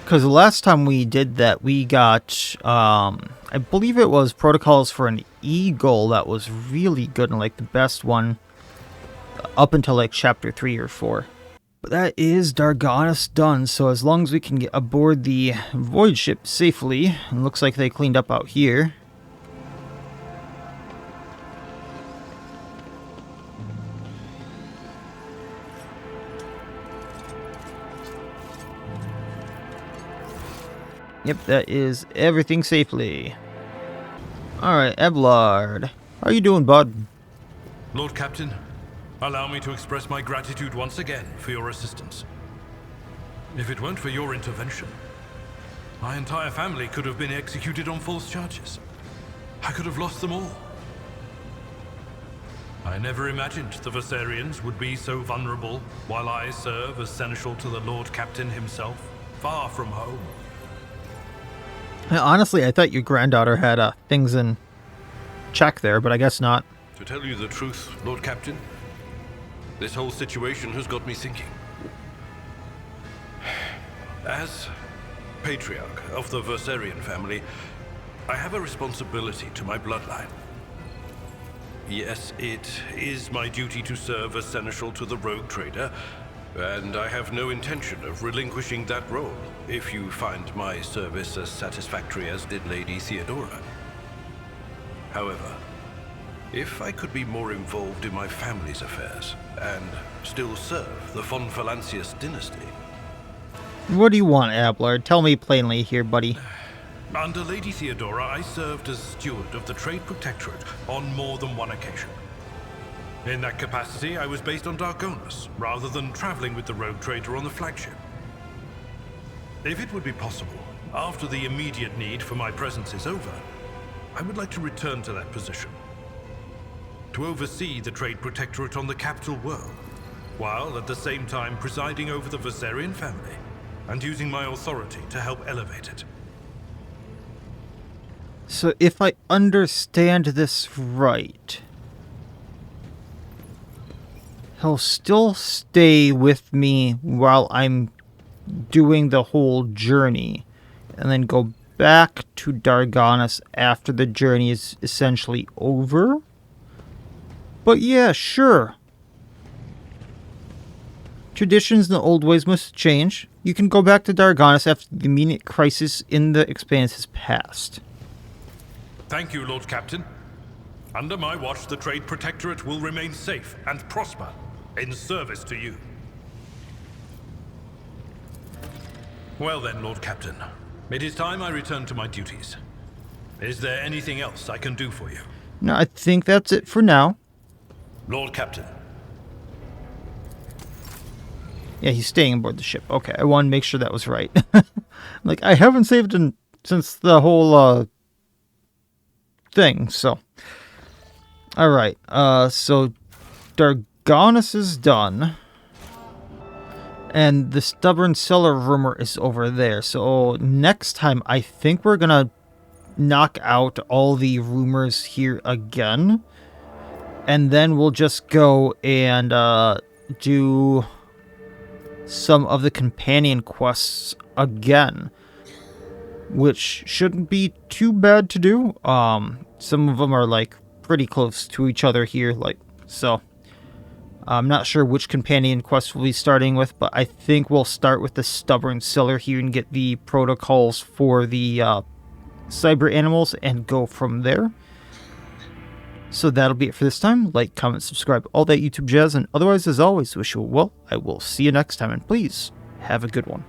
Because the last time we did that, we got, I believe it was protocols for an eagle that was really good and like the best one up until like chapter 3 or 4. But that is Dargonus done, so as long as we can get aboard the void ship safely, it looks like they cleaned up out here. Yep, that is everything safely. Alright, Abelard. How you doing, bud? Lord Captain, allow me to express my gratitude once again for your assistance. If it weren't for your intervention, my entire family could have been executed on false charges. I could have lost them all. I never imagined the Werserians would be so vulnerable while I serve as seneschal to the Lord Captain himself, far from home. Honestly, I thought your granddaughter had things in check there, but I guess not. To tell you the truth, Lord Captain, this whole situation has got me thinking. As patriarch of the Werserian family, I have a responsibility to my bloodline. Yes, it is my duty to serve as seneschal to the rogue trader, And I have no intention of relinquishing that role, if you find my service as satisfactory as did Lady Theodora. However, if I could be more involved in my family's affairs, and still serve the von Valancius dynasty. What do you want, Abelard? Tell me plainly here, buddy. Under Lady Theodora, I served as steward of the Trade Protectorate on more than one occasion. In that capacity, I was based on Dargonus, rather than traveling with the rogue Traitor on the flagship. If it would be possible, after the immediate need for my presence is over, I would like to return to that position. To oversee the Trade Protectorate on the capital world, while at the same time presiding over the Werserian family, and using my authority to help elevate it. So if I understand this right, he'll still stay with me while I'm doing the whole journey, and then go back to Dargonus after the journey is essentially over? But yeah, sure. Traditions and the old ways must change. You can go back to Dargonus after the immediate crisis in the Expanse has passed. Thank you, Lord Captain. Under my watch, the Trade Protectorate will remain safe and prosper in service to you. Well then, Lord Captain. It is time I return to my duties. Is there anything else I can do for you? No, I think that's it for now. Lord Captain. Yeah, he's staying aboard the ship. Okay, I want to make sure that was right. Like, I haven't saved him since the whole, thing, so. Alright, so Dargonus is done. And the stubborn cellar rumor is over there. So next time, I think we're gonna knock out all the rumors here again. And then we'll just go and do some of the companion quests again, which shouldn't be too bad to do. Some of them are like pretty close to each other here, like so. I'm not sure which companion quest we'll be starting with, but I think we'll start with the stubborn cellar here and get the protocols for the cyber animals and go from there. So that'll be it for this time. Like, comment, subscribe, all that YouTube jazz, and otherwise, as always, wish you well. I will see you next time, and please, have a good one.